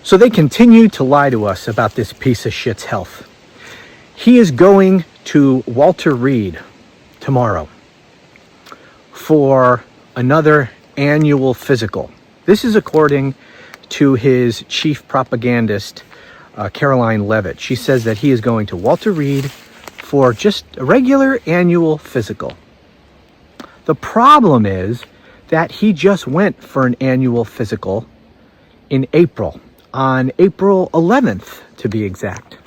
So they continue to lie to us about this piece of shit's health. He is going to Walter Reed tomorrow for another annual physical. This is according to his chief propagandist, Caroline Levitt. She says that he is going to Walter Reed for just a regular annual physical. The problem is that he just went for an annual physical in April, on April 11th to be exact.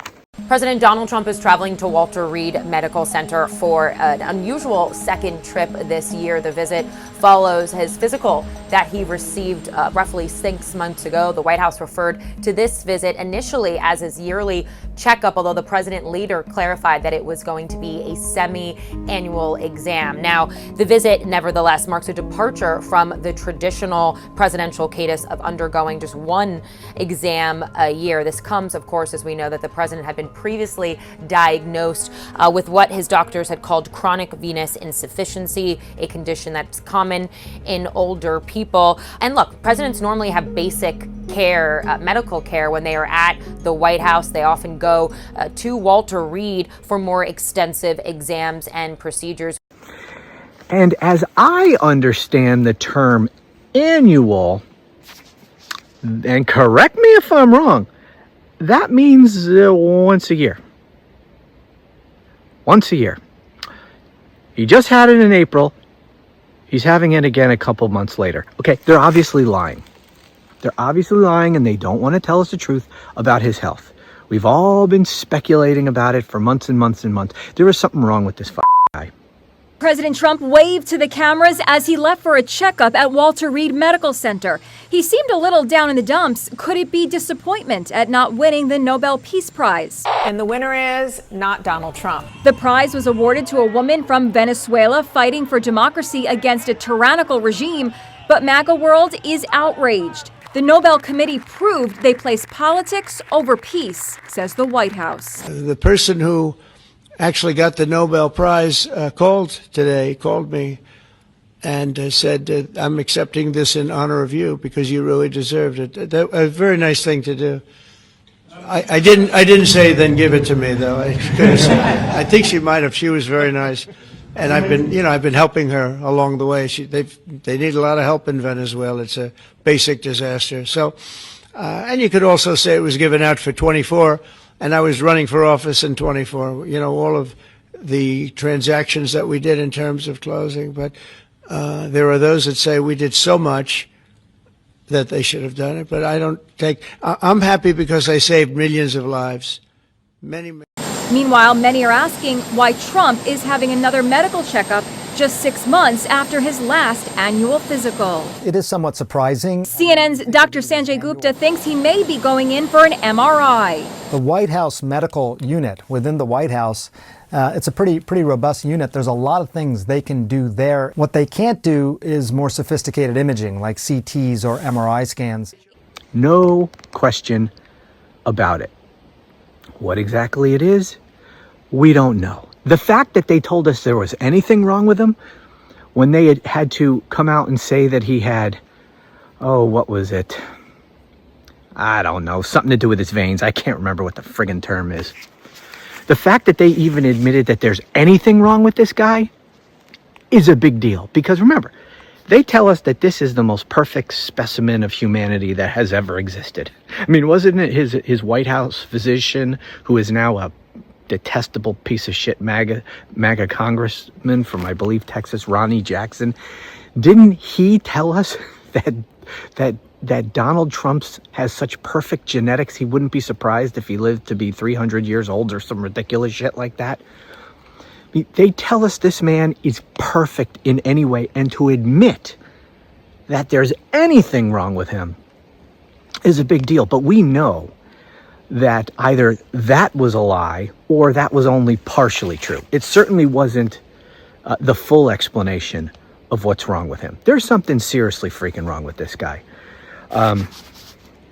President Donald Trump is traveling to Walter Reed Medical Center for an unusual second trip this year. The visit follows his physical that he received roughly 6 months ago. The White House referred to this visit initially as his yearly checkup, although the president later clarified that it was going to be a semi-annual exam. Now, the visit nevertheless marks a departure from the traditional presidential cadence of undergoing just one exam a year. This comes, of course, as we know that the president had been previously diagnosed with what his doctors had called chronic venous insufficiency, a condition that's common in older people. And look, presidents normally have basic care, medical care when they are at the White House. They often go to Walter Reed for more extensive exams and procedures. And as I understand the term annual, and correct me if I'm wrong, that means once a year. Once a year. He just had it in April. He's having it again a couple months later. Okay, they're obviously lying. They're obviously lying, and they don't want to tell us the truth about his health. We've all been speculating about it for months and months and months. There is something wrong with this guy. President Trump waved to the cameras as he left for a checkup at Walter Reed Medical Center. He seemed a little down in the dumps. Could it be disappointment at not winning the Nobel Peace Prize? And the winner is not Donald Trump. The prize was awarded to a woman from Venezuela fighting for democracy against a tyrannical regime, but MAGA world is outraged. The Nobel Committee proved they place politics over peace, says the White House. The person who actually got the Nobel Prize called me and said, I'm accepting this in honor of you because you really deserved it. A very nice thing to do. I didn't say then give it to me though. I think she might have. She was very nice. And I've been helping her along the way. They need a lot of help in Venezuela. It's a basic disaster. So, and you could also say it was given out for 24, and I was running for office in 24. All of the transactions that we did in terms of closing. But there are those that say we did so much that they should have done it. But I don't take. I'm happy because I saved millions of lives. Many. Meanwhile, many are asking why Trump is having another medical checkup just 6 months after his last annual physical. It is somewhat surprising. CNN's Dr. Sanjay Gupta thinks he may be going in for an MRI. The White House medical unit within the White House, it's a pretty robust unit. There's a lot of things they can do there. What they can't do is more sophisticated imaging like CTs or MRI scans. No question about it. What exactly it is, we don't know. The fact that they told us there was anything wrong with him when they had to come out and say that he had, what was it? I don't know, something to do with his veins. I can't remember what the friggin' term is. The fact that they even admitted that there's anything wrong with this guy is a big deal. Because remember, they tell us that this is the most perfect specimen of humanity that has ever existed. I mean, wasn't it his White House physician, who is now a detestable piece of shit MAGA congressman from, I believe, Texas, Ronnie Jackson? Didn't he tell us that Donald Trump has such perfect genetics he wouldn't be surprised if he lived to be 300 years old or some ridiculous shit like that? They tell us this man is perfect in any way, and to admit that there's anything wrong with him is a big deal. But we know that either that was a lie or that was only partially true. It certainly wasn't the full explanation of what's wrong with him. There's something seriously freaking wrong with this guy.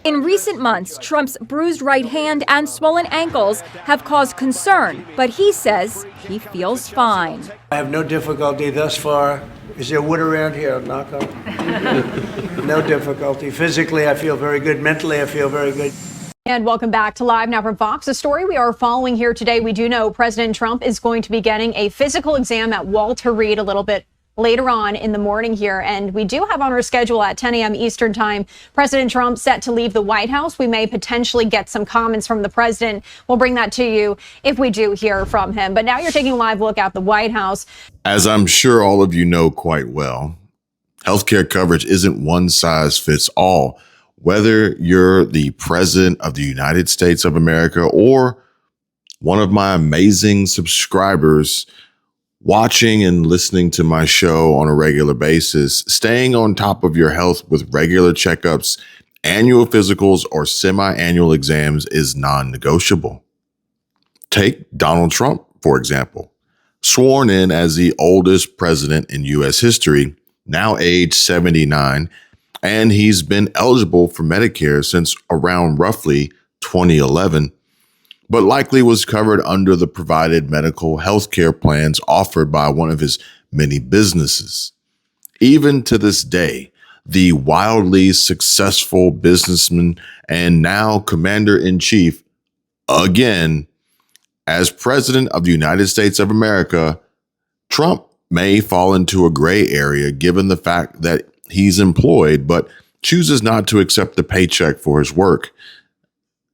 In recent months, Trump's bruised right hand and swollen ankles have caused concern, but he says he feels fine. I have no difficulty thus far Is there wood around here? I'll knock on. No difficulty. Physically, I feel very good. Mentally, I feel very good. And welcome back to Live now from Fox. The story we are following here today, we do know President Trump is going to be getting a physical exam at Walter Reed a little bit later on in the morning here. And we do have on our schedule at 10 a.m. Eastern time, President Trump set to leave the White House. We may potentially get some comments from the president. We'll bring that to you if we do hear from him. But now you're taking a live look at the White House. As I'm sure all of you know quite well, healthcare coverage isn't one size fits all. Whether you're the president of the United States of America or one of my amazing subscribers watching and listening to my show on a regular basis, staying on top of your health with regular checkups, annual physicals, or semi-annual exams is non-negotiable. Take Donald Trump, for example, sworn in as the oldest president in U.S. history, now age 79, and he's been eligible for Medicare since around roughly 2011, but likely was covered under the provided medical health care plans offered by one of his many businesses. Even to this day, the wildly successful businessman and now commander-in-chief, again, as president of the United States of America, Trump may fall into a gray area given the fact that he's employed, but chooses not to accept the paycheck for his work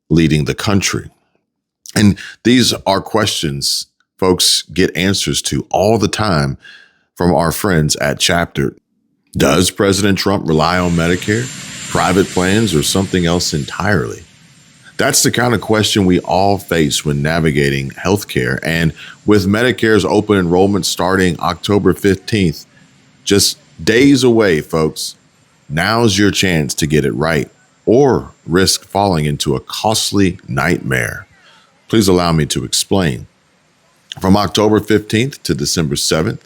leading the country. And these are questions folks get answers to all the time from our friends at Chapter. Does President Trump rely on Medicare, private plans, or something else entirely? That's the kind of question we all face when navigating healthcare. And with Medicare's open enrollment starting October 15th, just days away, folks, now's your chance to get it right or risk falling into a costly nightmare. Please allow me to explain. From October 15th to December 7th,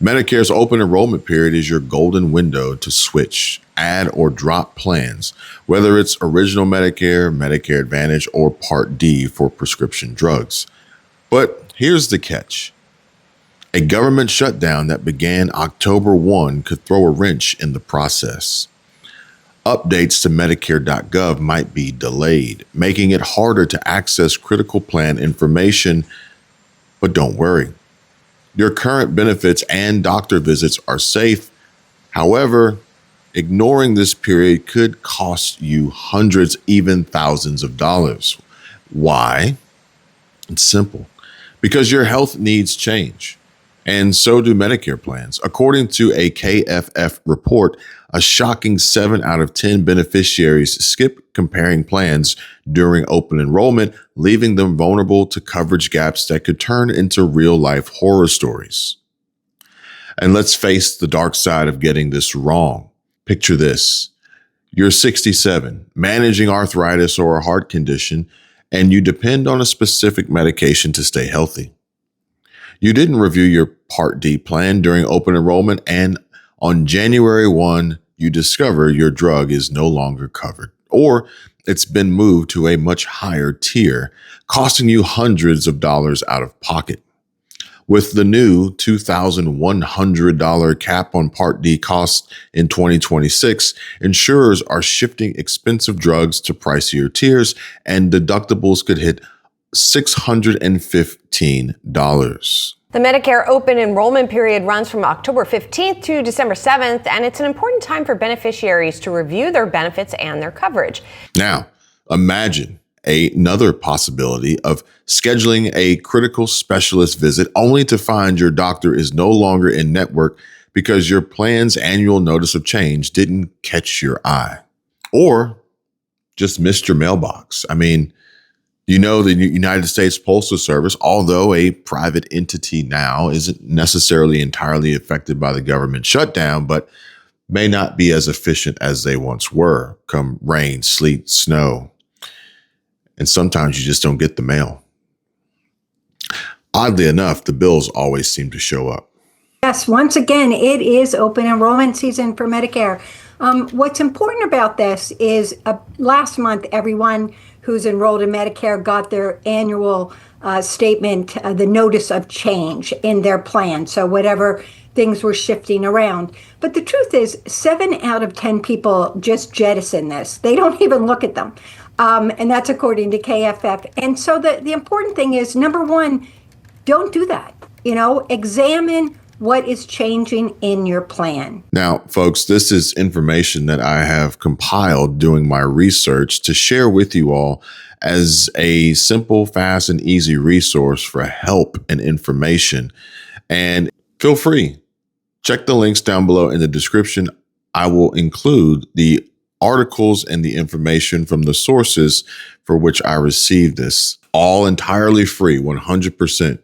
Medicare's open enrollment period is your golden window to switch, add, or drop plans, whether it's original Medicare, Medicare Advantage, or Part D for prescription drugs. But here's the catch. A government shutdown that began October 1 could throw a wrench in the process. Updates to Medicare.gov might be delayed, making it harder to access critical plan information. But don't worry. Your current benefits and doctor visits are safe. However, ignoring this period could cost you hundreds, even thousands of dollars. Why? It's simple. Because your health needs change. And so do Medicare plans. According to a KFF report, a shocking 7 out of 10 beneficiaries skip comparing plans during open enrollment, leaving them vulnerable to coverage gaps that could turn into real-life horror stories. And let's face the dark side of getting this wrong. Picture this. You're 67, managing arthritis or a heart condition, and you depend on a specific medication to stay healthy. You didn't review your Part D plan during open enrollment, and on January 1, you discover your drug is no longer covered, or it's been moved to a much higher tier, costing you hundreds of dollars out of pocket. With the new $2,100 cap on Part D costs in 2026, insurers are shifting expensive drugs to pricier tiers, and deductibles could hit $615. The Medicare open enrollment period runs from October 15th to December 7th, and it's an important time for beneficiaries to review their benefits and their coverage. Now, imagine another possibility of scheduling a critical specialist visit only to find your doctor is no longer in network because your plan's annual notice of change didn't catch your eye or just missed your mailbox. I mean, you know, the United States Postal Service, although a private entity now, isn't necessarily entirely affected by the government shutdown, but may not be as efficient as they once were come rain, sleet, snow. And sometimes you just don't get the mail. Oddly enough, the bills always seem to show up. Yes, once again, it is open enrollment season for Medicare. What's important about this is last month, everyone who's enrolled in Medicare got their annual statement, the notice of change in their plan. So whatever things were shifting around. But the truth is, 7 out of 10 people just jettison this. They don't even look at them. And that's according to KFF. And so the important thing is, number one, don't do that. Examine what is changing in your plan. Now, folks, this is information that I have compiled doing my research to share with you all as a simple, fast, and easy resource for help and information. And feel free, check the links down below in the description. I will include the articles and the information from the sources for which I received this, all entirely free, 100%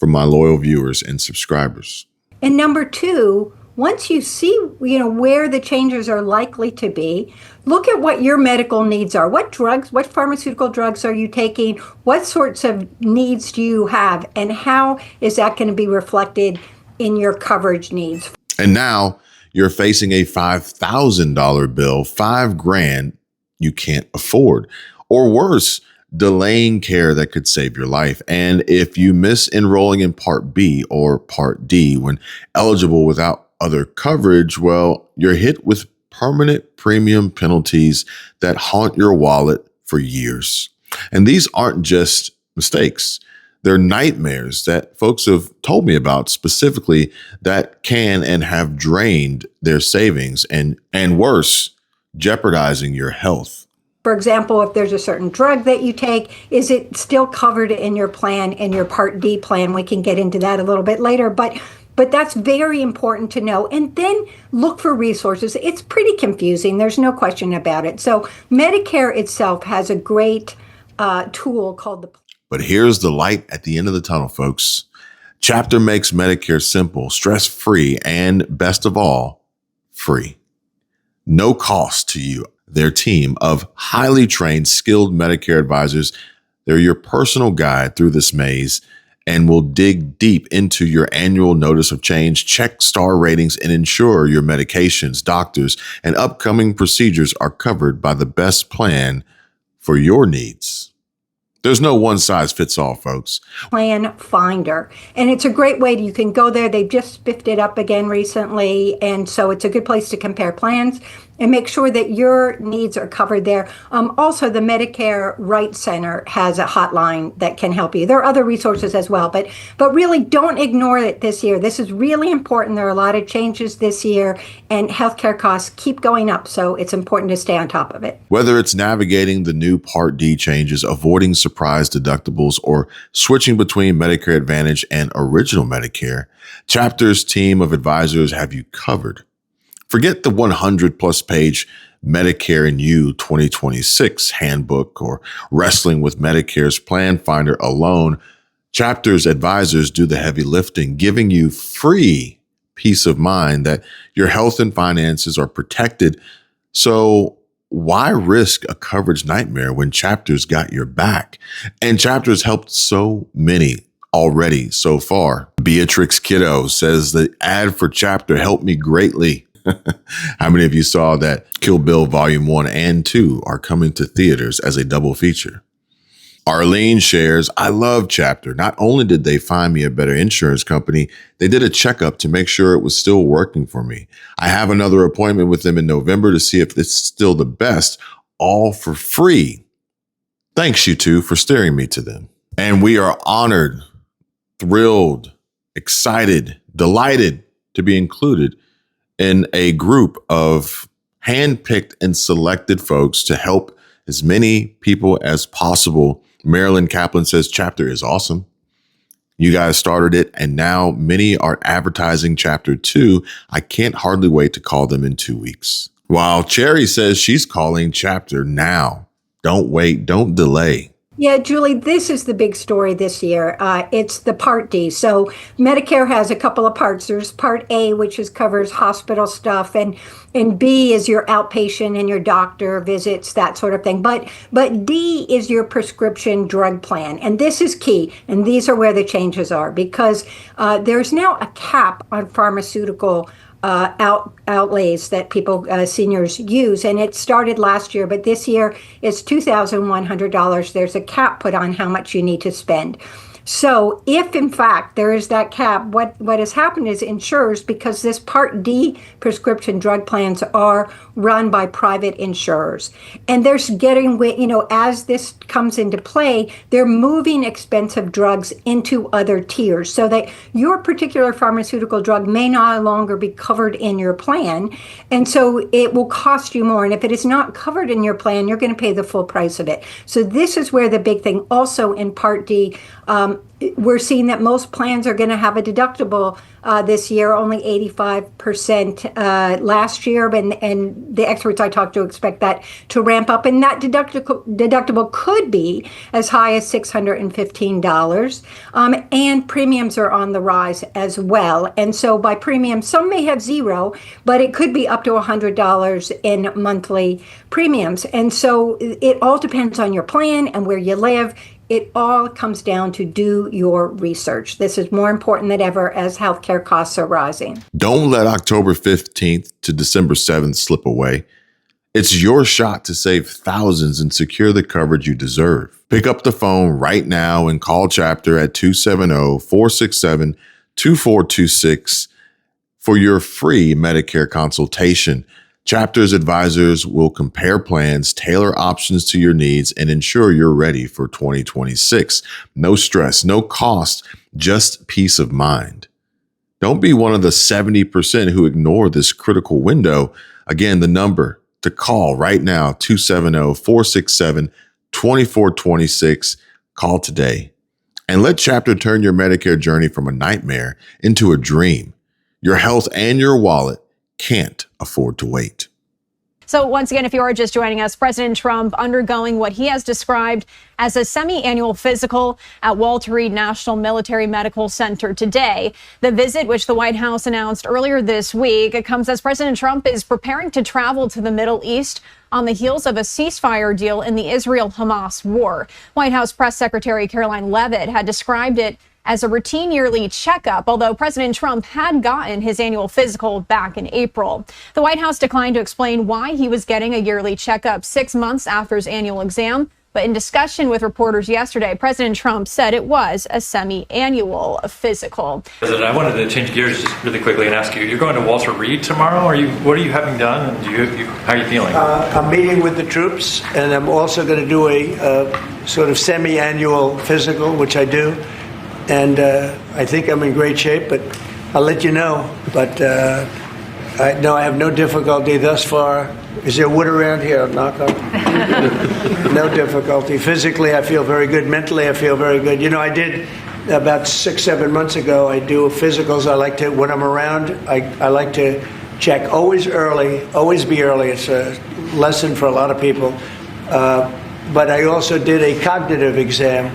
for my loyal viewers and subscribers. And number two, once you see, where the changes are likely to be, look at what your medical needs are. What drugs, what pharmaceutical drugs are you taking? What sorts of needs do you have? And how is that going to be reflected in your coverage needs? And now you're facing a $5,000 bill, $5,000 you can't afford, or worse, delaying care that could save your life. And if you miss enrolling in Part B or Part D when eligible without other coverage, well, you're hit with permanent premium penalties that haunt your wallet for years. And these aren't just mistakes. They're nightmares that folks have told me about specifically that can and have drained their savings and worse, jeopardizing your health. For example, if there's a certain drug that you take, is it still covered in your plan, in your Part D plan? We can get into that a little bit later, but that's very important to know. And then look for resources. It's pretty confusing. There's no question about it. So Medicare itself has a great tool called the... But here's the light at the end of the tunnel, folks. Chapter makes Medicare simple, stress-free, and best of all, free. No cost to you. Their team of highly trained, skilled Medicare advisors, they're your personal guide through this maze and will dig deep into your annual notice of change, check star ratings, and ensure your medications, doctors, and upcoming procedures are covered by the best plan for your needs. There's no one size fits all, folks. Plan Finder. And it's a great way you can go there. They've just spiffed it up again recently. And so it's a good place to compare plans and make sure that your needs are covered there. Also, the Medicare Rights Center has a hotline that can help you. There are other resources as well, but really don't ignore it this year. This is really important. There are a lot of changes this year, and healthcare costs keep going up, so it's important to stay on top of it. Whether it's navigating the new Part D changes, avoiding surprise deductibles, or switching between Medicare Advantage and Original Medicare, Chapter's team of advisors have you covered. Forget the 100-plus page Medicare and You 2026 handbook or wrestling with Medicare's Plan Finder alone. Chapter's advisors do the heavy lifting, giving you free peace of mind that your health and finances are protected. So why risk a coverage nightmare when Chapter's got your back? And Chapter's helped so many already so far. Beatrix Kiddo says the ad for Chapter helped me greatly. How many of you saw that Kill Bill Volume 1 and 2 are coming to theaters as a double feature? Arlene shares, I love Chapter. Not only did they find me a better insurance company, they did a checkup to make sure it was still working for me. I have another appointment with them in November to see if it's still the best, all for free. Thanks, you two, for steering me to them. And we are honored, thrilled, excited, delighted to be included in a group of handpicked and selected folks to help as many people as possible. Marilyn Kaplan says Chapter is awesome. You guys started it, and now many are advertising Chapter 2. I can't hardly wait to call them in 2 weeks. While Cherry says she's calling Chapter now. Don't wait, don't delay. Yeah, Julie, this is the big story this year. It's the Part D. So Medicare has a couple of parts. There's Part A, which covers hospital stuff, and B is your outpatient and your doctor visits, that sort of thing. But D is your prescription drug plan, and this is key. And these are where the changes are, because there's now a cap on pharmaceutical outlays that people, seniors use. And it started last year, but this year it's $2,100. There's a cap put on how much you need to spend. So if in fact there is that cap, what has happened is insurers, because this Part D prescription drug plans are run by private insurers, and they're getting, as this comes into play, they're moving expensive drugs into other tiers so that your particular pharmaceutical drug may no longer be covered in your plan, and so it will cost you more. And if it is not covered in your plan, you're going to pay the full price of it. So this is where the big thing. Also in Part D, we're seeing that most plans are going to have a deductible this year, only 85% last year, and the experts I talked to expect that to ramp up, and that deductible could be as high as $615, and premiums are on the rise as well. And so by premium, some may have zero, but it could be up to $100 in monthly premiums. And so it all depends on your plan and where you live. It all comes down to do your research. This is more important than ever as healthcare costs are rising. Don't let October 15th to December 7th slip away. It's your shot to save thousands and secure the coverage you deserve. Pick up the phone right now and call Chapter at 270-467-2426 for your free Medicare consultation. Chapter's advisors will compare plans, tailor options to your needs, and ensure you're ready for 2026. No stress, no cost, just peace of mind. Don't be one of the 70% who ignore this critical window. Again, the number to call right now, 270-467-2426. Call today and let Chapter turn your Medicare journey from a nightmare into a dream. Your health and your wallet can't afford to wait. So once again, if you are just joining us, President Trump undergoing what he has described as a semi-annual physical at Walter Reed National Military Medical Center today. The visit, which the White House announced earlier this week, it comes as President Trump is preparing to travel to the Middle East on the heels of a ceasefire deal in the Israel-Hamas war. White House Press Secretary Caroline Leavitt had described it as a routine yearly checkup, although President Trump had gotten his annual physical back in April. The White House declined to explain why he was getting a yearly checkup 6 months after his annual exam. But in discussion with reporters yesterday, President Trump said it was a semi-annual physical. President, I wanted to change gears just really quickly and ask you, you're going to Walter Reed tomorrow? What are you having done? And how are you feeling? I'm meeting with the troops, and I'm also going to do a sort of semi-annual physical, which I do. And I think I'm in great shape, but I'll let you know. But I have no difficulty thus far. Is there wood around here? I'll knock on. No difficulty. Physically, I feel very good. Mentally, I feel very good. I did about 6-7 months ago. I do physicals. I like to, when I'm around, I like to check always early, always be early. It's a lesson for a lot of people. But I also did a cognitive exam,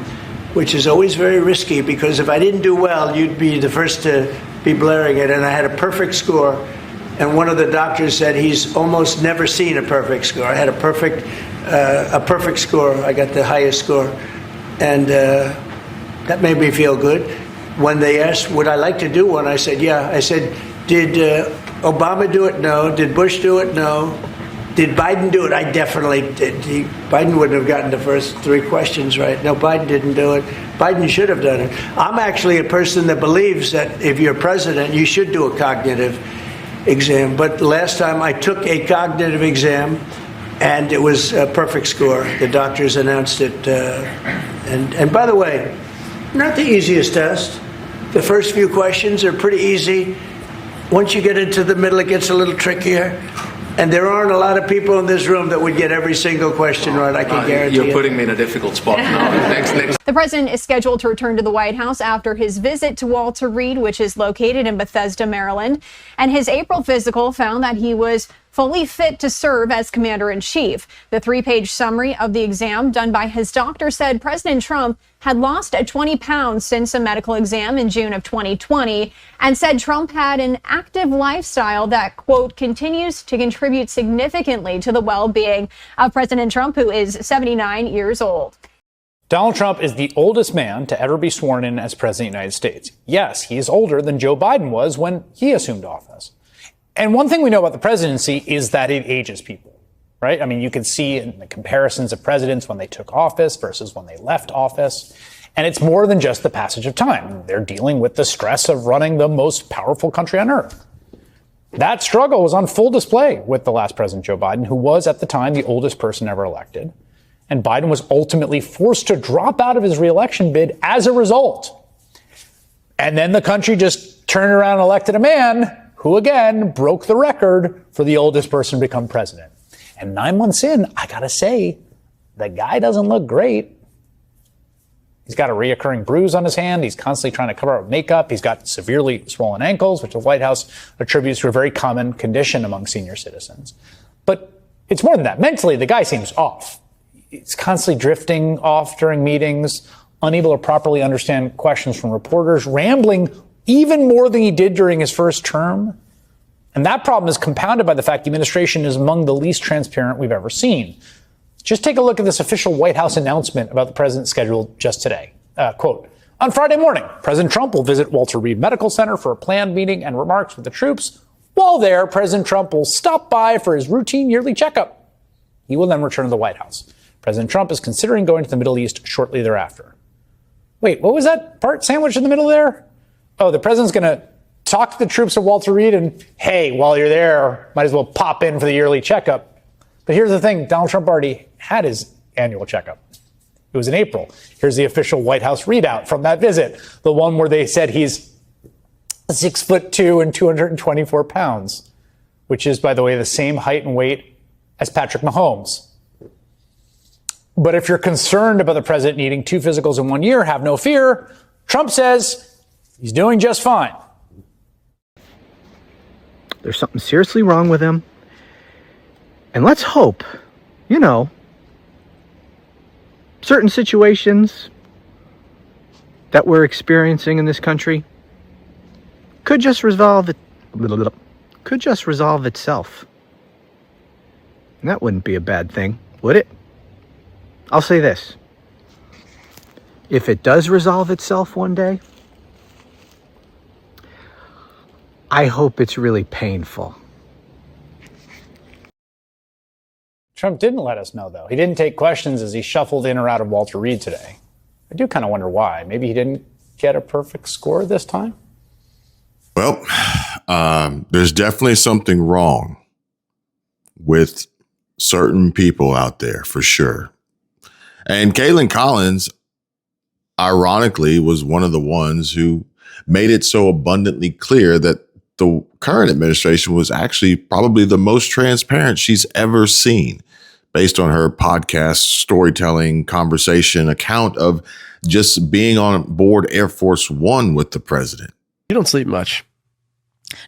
which is always very risky, because if I didn't do well, you'd be the first to be blaring it. And I had a perfect score. And one of the doctors said he's almost never seen a perfect score. I had a perfect score. I got the highest score. And that made me feel good. When they asked, would I like to do one? I said, yeah. I said, did Obama do it? No. Did Bush do it? No. Did Biden do it? I definitely did. Biden wouldn't have gotten the first 3 questions right. No, Biden didn't do it. Biden should have done it. I'm actually a person that believes that if you're president, you should do a cognitive exam. But last time I took a cognitive exam, and it was a perfect score. The doctors announced it. And by the way, not the easiest test. The first few questions are pretty easy. Once you get into the middle, it gets a little trickier. And there aren't a lot of people in this room that would get every single question right, I can guarantee you. You're putting me in a difficult spot now. Next. The president is scheduled to return to the White House after his visit to Walter Reed, which is located in Bethesda, Maryland. And his April physical found that he was fully fit to serve as commander-in-chief. The 3-page summary of the exam done by his doctor said President Trump had lost 20 pounds since a medical exam in June of 2020, and said Trump had an active lifestyle that, quote, continues to contribute significantly to the well-being of President Trump, who is 79 years old. Donald Trump is the oldest man to ever be sworn in as president of the United States. Yes, he is older than Joe Biden was when he assumed office. And one thing we know about the presidency is that it ages people, right? I mean, you can see in the comparisons of presidents when they took office versus when they left office. And it's more than just the passage of time. They're dealing with the stress of running the most powerful country on earth. That struggle was on full display with the last president, Joe Biden, who was at the time the oldest person ever elected. And Biden was ultimately forced to drop out of his reelection bid as a result. And then the country just turned around and elected a man who, again, broke the record for the oldest person to become president. And 9 months in, I gotta say, the guy doesn't look great. He's got a reoccurring bruise on his hand. He's constantly trying to cover up makeup. He's got severely swollen ankles, which the White House attributes to a very common condition among senior citizens. But it's more than that. Mentally, the guy seems off. He's constantly drifting off during meetings, unable to properly understand questions from reporters, rambling even more than he did during his first term. And that problem is compounded by the fact the administration is among the least transparent we've ever seen. Just take a look at this official White House announcement about the president's schedule just today. Quote, on Friday morning, President Trump will visit Walter Reed Medical Center for a planned meeting and remarks with the troops. While there, President Trump will stop by for his routine yearly checkup. He will then return to the White House. President Trump is considering going to the Middle East shortly thereafter. Wait, what was that part sandwiched in the middle there? Oh, the president's going to talk to the troops at Walter Reed and, hey, while you're there, might as well pop in for the yearly checkup. But here's the thing, Donald Trump already had his annual checkup. It was in April. Here's the official White House readout from that visit, the one where they said he's 6'2" and 224 pounds, which is, by the way, the same height and weight as Patrick Mahomes. But if you're concerned about the president needing 2 physicals in 1 year, have no fear. Trump says he's doing just fine. There's something seriously wrong with him. And let's hope, certain situations that we're experiencing in this country could just resolve itself. And that wouldn't be a bad thing, would it? I'll say this. If it does resolve itself one day, I hope it's really painful. Trump didn't let us know, though. He didn't take questions as he shuffled in or out of Walter Reed today. I do kind of wonder why. Maybe he didn't get a perfect score this time? Well, there's definitely something wrong with certain people out there, for sure. And Caitlin Collins, ironically, was one of the ones who made it so abundantly clear that the current administration was actually probably the most transparent she's ever seen, based on her podcast storytelling conversation account of just being on board Air Force One with the president. You don't sleep much.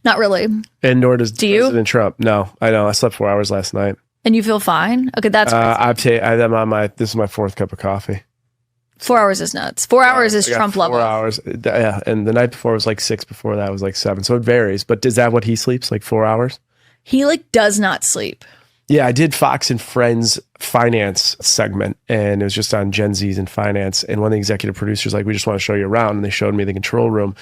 Not really. And nor does Do you? President Trump. No, I know. I slept 4 hours last night. And you feel fine? Okay, that's crazy. I'm on this is my 4th cup of coffee. 4 hours is nuts. 4 hours is Trump level. 4 hours. Yeah. And the night before was like 6. Before that was like 7. So it varies. But is that what he sleeps? Like 4 hours? He does not sleep. Yeah, I did Fox and Friends finance segment, and it was just on Gen Zs and finance. And one of the executive producers we just want to show you around, and they showed me the control room.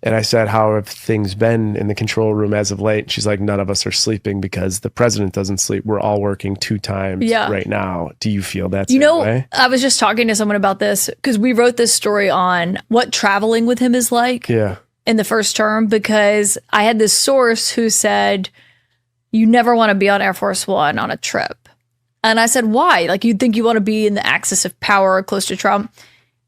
And I said, how have things been in the control room as of late? And she's like, none of us are sleeping because the president doesn't sleep. We're all working 2 times right now. Do you feel that same way? I was just talking to someone about this because we wrote this story on what traveling with him is like in the first term, because I had this source who said, you never want to be on Air Force One on a trip. And I said, why? You'd think you want to be in the axis of power close to Trump.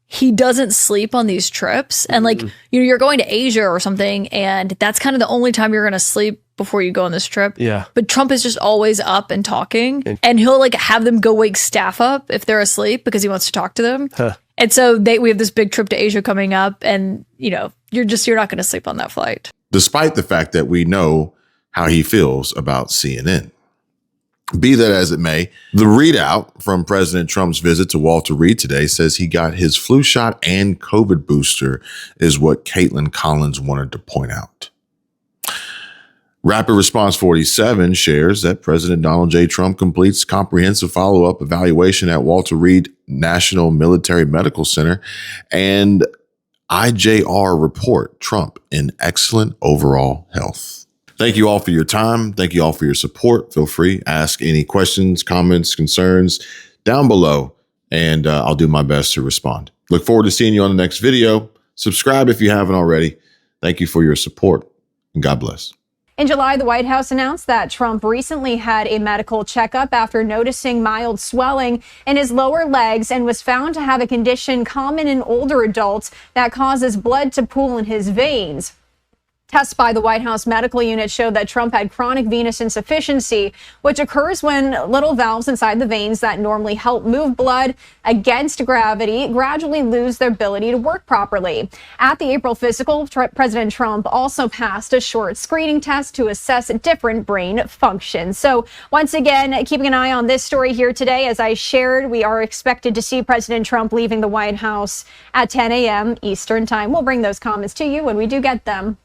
He doesn't sleep on these trips. And you're going to Asia or something, and that's kind of the only time you're going to sleep before you go on this trip. Yeah. But Trump is just always up and talking. And he'll have them go wake staff up if they're asleep because he wants to talk to them. Huh. And so we have this big trip to Asia coming up, and you're not going to sleep on that flight. Despite the fact that we know how he feels about CNN. Be that as it may, the readout from President Trump's visit to Walter Reed today says he got his flu shot and COVID booster, is what Caitlin Collins wanted to point out. Rapid Response 47 shares that President Donald J. Trump completes comprehensive follow-up evaluation at Walter Reed National Military Medical Center, and IJR report Trump in excellent overall health. Thank you all for your time. Thank you all for your support. Feel free, ask any questions, comments, concerns down below and I'll do my best to respond. Look forward to seeing you on the next video. Subscribe if you haven't already. Thank you for your support, and God bless. In July, the White House announced that Trump recently had a medical checkup after noticing mild swelling in his lower legs and was found to have a condition common in older adults that causes blood to pool in his veins. Tests by the White House medical unit showed that Trump had chronic venous insufficiency, which occurs when little valves inside the veins that normally help move blood against gravity gradually lose their ability to work properly. At the April physical, President Trump also passed a short screening test to assess different brain functions. So once again, keeping an eye on this story here today. As I shared, we are expected to see President Trump leaving the White House at 10 a.m. Eastern time. We'll bring those comments to you when we do get them.